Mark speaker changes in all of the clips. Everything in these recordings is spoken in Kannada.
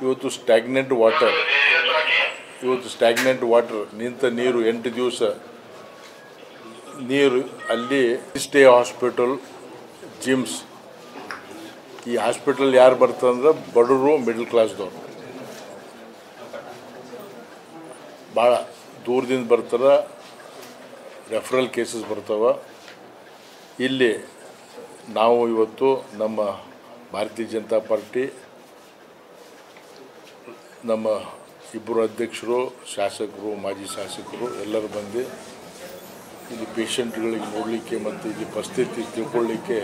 Speaker 1: ಇವತ್ತು ಸ್ಟ್ಯಾಗ್ನೆಂಟ್ ವಾಟರ್ ನಿಂತ ನೀರು 8 ದಿವಸ ನೀರು ಅಲ್ಲಿ ಸ್ಟೇ ಹಾಸ್ಪಿಟಲ್ ಜಿಮ್ಸ್ ಈ ಹಾಸ್ಪಿಟಲ್ ಯಾರು ಬರ್ತಾರಂದ್ರೆ ಬಡವರು ಮಿಡಲ್ ಕ್ಲಾಸ್ದವ್ರು ಭಾಳ ದೂರದಿಂದ ಬರ್ತಾರೆ ರೆಫರಲ್ ಕೇಸಸ್ ಬರ್ತಾವ ಇಲ್ಲಿ ನಾವು ಇವತ್ತು ನಮ್ಮ ಭಾರತೀಯ ಜನತಾ ಪಾರ್ಟಿ ನಮ್ಮ ಇಬ್ಬರು ಅಧ್ಯಕ್ಷರು ಶಾಸಕರು ಮಾಜಿ ಶಾಸಕರು ಎಲ್ಲರೂ ಬಂದು ಇಲ್ಲಿ ಪೇಷಂಟ್ಗಳಿಗೆ ನೋಡಲಿಕ್ಕೆ ಮತ್ತು ಇಲ್ಲಿ ಪರಿಸ್ಥಿತಿ ತಿಳ್ಕೊಳ್ಳಿಕ್ಕೆ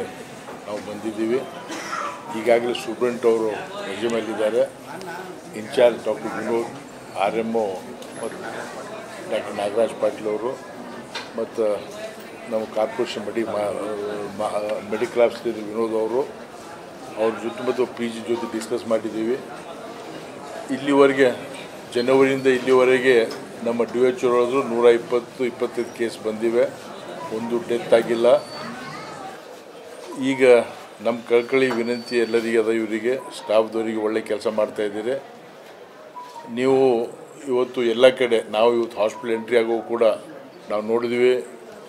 Speaker 1: ನಾವು ಬಂದಿದ್ದೀವಿ ಈಗಾಗಲೇ ಸೂಪ್ರೆಂಟ್ ಅವರು ರಜೆ ಮೇಲಿದ್ದಾರೆ ಇನ್ಚಾರ್ಜ್ ಡಾಕ್ಟರ್ ವಿನೋದ್ RMO ಮತ್ತು ಡಾಕ್ಟರ್ ನಾಗರಾಜ್ ಪಾಟೀಲ್ ಅವರು ಮತ್ತು ನಮ್ಮ ಕಾರ್ಪೊರೇಷನ್ ಮೆಡಿಕಲ್ ಆಫೀಸರ್ ವಿನೋದ್ ಅವರು ಅವ್ರ ಜೊತೆ ಮತ್ತು PG ಜೊತೆ ಡಿಸ್ಕಸ್ ಮಾಡಿದ್ದೀವಿ ಇಲ್ಲಿವರೆಗೆ ಜನವರಿಯಿಂದ ಇಲ್ಲಿವರೆಗೆ ನಮ್ಮ DHO ಹೇಳಿದ್ರು 120-125 ಕೇಸ್ ಬಂದಿವೆ ಒಂದು ಡೆತ್ ಆಗಿಲ್ಲ ಈಗ ನಮ್ಮ ಕಳ್ಕಳಿ ವಿನಂತಿ ಎಲ್ಲರಿಗೆ ಅದ ಇವರಿಗೆ ಸ್ಟಾಫ್ದವರಿಗೆ ಒಳ್ಳೆ ಕೆಲಸ ಮಾಡ್ತಾಯಿದ್ದೀರಿ ನೀವು ಇವತ್ತು ಎಲ್ಲ ಕಡೆ ನಾವು ಇವತ್ತು ಹಾಸ್ಪಿಟಲ್ ಎಂಟ್ರಿ ಆಗೋ ಕೂಡ ನಾವು ನೋಡಿದ್ವಿ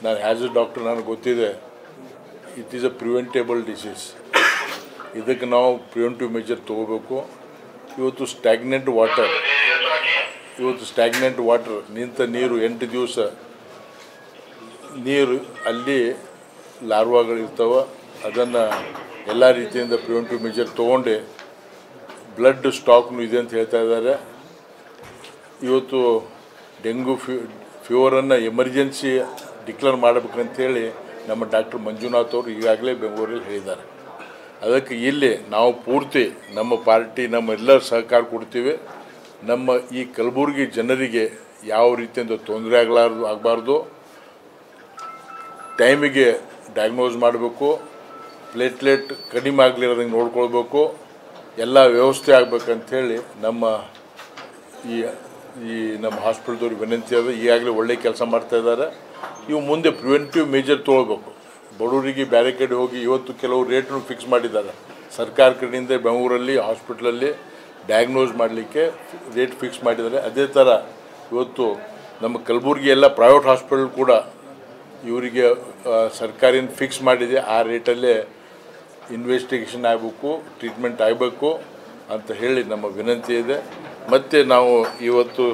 Speaker 1: ನಾನು ಆ್ಯಸ್ ಎ ಡಾಕ್ಟರ್ ನನಗೆ ಗೊತ್ತಿದೆ it is a preventable disease ಇದಕ್ಕೆ ನಾವು ಪ್ರಿವೆಂಟಿವ್ ಮೆಜರ್ ತೊಗೋಬೇಕು ಇವತ್ತು ಸ್ಟ್ಯಾಗ್ನೆಂಟ್ ವಾಟರ್ ನಿಂತ ನೀರು 8 ದಿವಸ ನೀರು ಅಲ್ಲಿ ಲಾರ್ವಾಗಳಿರ್ತಾವೆ ಅದನ್ನು ಎಲ್ಲ ರೀತಿಯಿಂದ ಪ್ರಿವೆಂಟಿವ್ ಮೆಜರ್ ತೊಗೊಂಡು ಬ್ಲಡ್ ಸ್ಟಾಕ್ನು ಇದೆ ಅಂತ ಹೇಳ್ತಾ ಇದ್ದಾರೆ ಇವತ್ತು ಡೆಂಗು ಫೀವರನ್ನು ಎಮರ್ಜೆನ್ಸಿ ಡಿಕ್ಲೇರ್ ಮಾಡಬೇಕಂತೇಳಿ ನಮ್ಮ ಡಾಕ್ಟರ್ ಮಂಜುನಾಥ್ ಅವರು ಈಗಾಗಲೇ ಬೆಂಗಳೂರಲ್ಲಿ ಹೇಳಿದ್ದಾರೆ ಅದಕ್ಕೆ ಇಲ್ಲಿ ನಾವು ಪೂರ್ತಿ ನಮ್ಮ ಪಾರ್ಟಿ ನಮ್ಮೆಲ್ಲರ ಸಹಕಾರ ಕೊಡ್ತೀವಿ ನಮ್ಮ ಈ ಕಲಬುರಗಿ ಜನರಿಗೆ ಯಾವ ರೀತಿಯಿಂದ ತೊಂದರೆ ಆಗಬಾರ್ದು ಟೈಮಿಗೆ ಡಯಾಗ್ನೋಸ್ ಮಾಡಬೇಕು ಪ್ಲೇಟ್ಲೆಟ್ ಕಡಿಮೆ ಆಗಲಿರೋದಂಗೆ ನೋಡ್ಕೊಳ್ಬೇಕು ಎಲ್ಲ ವ್ಯವಸ್ಥೆ ಆಗಬೇಕಂಥೇಳಿ ನಮ್ಮ ನಮ್ಮ ಹಾಸ್ಪಿಟಲ್ದವ್ರಿಗೆ ವಿನಂತಿ ಅದ ಈಗಾಗಲೇ ಒಳ್ಳೆ ಕೆಲಸ ಮಾಡ್ತಾಯಿದ್ದಾರೆ ಇವು ಮುಂದೆ ಪ್ರಿವೆಂಟಿವ್ ಮೇಜರ್ ತೊಗೊಳ್ಬೇಕು ಬಡವರಿಗೆ ಬೇರೆ ಕಡೆ ಹೋಗಿ ಇವತ್ತು ಕೆಲವು ರೇಟನ್ನು ಫಿಕ್ಸ್ ಮಾಡಿದ್ದಾರೆ ಸರ್ಕಾರ ಕಡೆಯಿಂದ ಬೆಂಗಳೂರಲ್ಲಿ ಹಾಸ್ಪಿಟ್ಲಲ್ಲಿ ಡಯಾಗ್ನೋಸ್ ಮಾಡಲಿಕ್ಕೆ ರೇಟ್ ಫಿಕ್ಸ್ ಮಾಡಿದ್ದಾರೆ ಅದೇ ಥರ ಇವತ್ತು ನಮ್ಮ ಕಲಬುರಗಿ ಎಲ್ಲ ಪ್ರೈವೇಟ್ ಹಾಸ್ಪಿಟಲ್ ಕೂಡ ಇವರಿಗೆ ಸರ್ಕಾರಿನ ಫಿಕ್ಸ್ ಮಾಡಿದೆ ಆ ರೇಟಲ್ಲೇ ಇನ್ವೆಸ್ಟಿಗೇಷನ್ ಆಗಬೇಕು ಟ್ರೀಟ್ಮೆಂಟ್ ಆಗಬೇಕು ಅಂತ ಹೇಳಿ ನಮ್ಮ ವಿನಂತಿ ಇದೆ ಮತ್ತು ನಾವು ಇವತ್ತು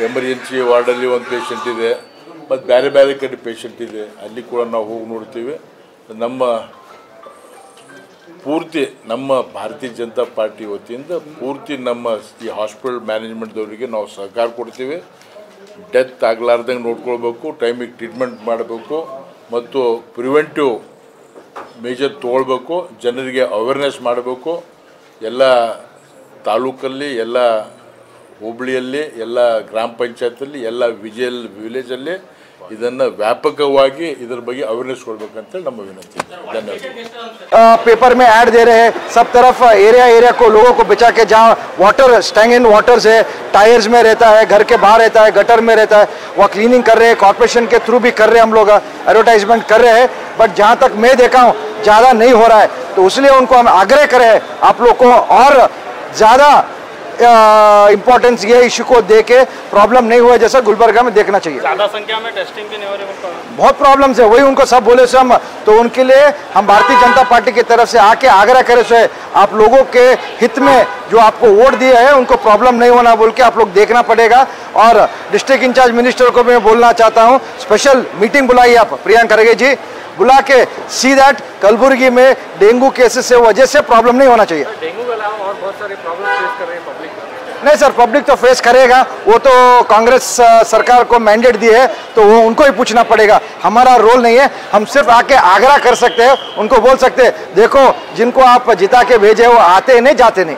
Speaker 1: ಎಮರ್ಜೆನ್ಸಿ ವಾರ್ಡಲ್ಲಿ ಒಂದು ಪೇಷಂಟ್ ಇದೆ ಮತ್ತು ಬೇರೆ ಬೇರೆ ಕಡೆ ಪೇಷಂಟ್ ಇದೆ ಅಲ್ಲಿ ಕೂಡ ನಾವು ಹೋಗಿ ನೋಡ್ತೀವಿ ನಮ್ಮ ಪೂರ್ತಿ ನಮ್ಮ ಭಾರತೀಯ ಜನತಾ ಪಾರ್ಟಿ ವತಿಯಿಂದ ಪೂರ್ತಿ ನಮ್ಮ ಈ ಹಾಸ್ಪಿಟಲ್ ಮ್ಯಾನೇಜ್ಮೆಂಟ್ದವರಿಗೆ ನಾವು ಸಹಕಾರ ಕೊಡ್ತೀವಿ ಡೆತ್ ಆಗಲಾರ್ದಂಗೆ ನೋಡ್ಕೊಳ್ಬೇಕು ಟೈಮಿಗೆ ಟ್ರೀಟ್ಮೆಂಟ್ ಮಾಡಬೇಕು ಮತ್ತು ಪ್ರಿವೆಂಟಿವ್ ಮೇಜರ್ ತೊಗೊಳ್ಬೇಕು ಜನರಿಗೆ ಅವೇರ್ನೆಸ್ ಮಾಡಬೇಕು ಎಲ್ಲ ತಾಲೂಕಲ್ಲಿ ಎಲ್ಲ ಹೋಬಳಿಯಲ್ಲಿ ಎಲ್ಲ ಗ್ರಾಮ ಪಂಚಾಯತಲ್ಲಿ ಎಲ್ಲ ವಿಲೇಜಲ್ಲಿ ಇದನ್ನು ವ್ಯಾಪಕವಾಗಿ ಇದರ ಬಗ್ಗೆ ಅವೇರ್ನೆಸ್ ಕೊಡಬೇಕಂತ ನಮ್ಮ ವಿನಂತಿ
Speaker 2: धन्यवाद पेपर में ऐड दे रहे हैं सब तरफ एरिया को लोगों को बचा के जहाँ वाटर स्टैग्नेंट वाटर से टायर्स में रहता है घर के बाहर रहता है गटर में रहता है वह क्लीनिंग कर रहे हैं कॉर्पोरेशन के थ्रू भी कर रहे हैं हम लोग एडवर्टाइजमेंट कर रहे हैं बट जहाँ तक मैं देखा हूँ ज़्यादा नहीं हो रहा है तो इसलिए उनको हम आग्रह करें आप लोग को और ज़्यादा इम्पोर्टेंस ये इशू को दे के प्रॉब्लम नहीं हुआ जैसा गुलबर्गा में देखना चाहिए
Speaker 3: ज़्यादा संख्या में टेस्टिंग भी नहीं हो रही
Speaker 2: बहुत प्रॉब्लम्स है वही उनको सब बोले से हम तो उनके लिए हम भारतीय जनता पार्टी की तरफ से आके आग्रह करें से आप लोगों के हित में जो आपको वोट दिए है उनको प्रॉब्लम नहीं होना बोल के आप लोग देखना पड़ेगा और डिस्ट्रिक्ट इंचार्ज मिनिस्टर को मैं बोलना चाहता हूँ स्पेशल मीटिंग बुलाई आप प्रियंका खड़गे जी बुला के सी दैट कलबुर्गी में डेंगू केसेस से वजह से प्रॉब्लम नहीं होना चाहिए
Speaker 3: डेंगू के अलावा और बहुत सारे प्रॉब्लम फेस कर रहे हैं पब्लिक
Speaker 2: नहीं सर पब्लिक तो फेस करेगा वो तो कांग्रेस सरकार को मैंडेट दी है तो वो उनको ही पूछना पड़ेगा हमारा रोल नहीं है हम सिर्फ आके आग्रह कर सकते हैं उनको बोल सकते हैं देखो जिनको आप जिता के भेजे वो आते नहीं जाते नहीं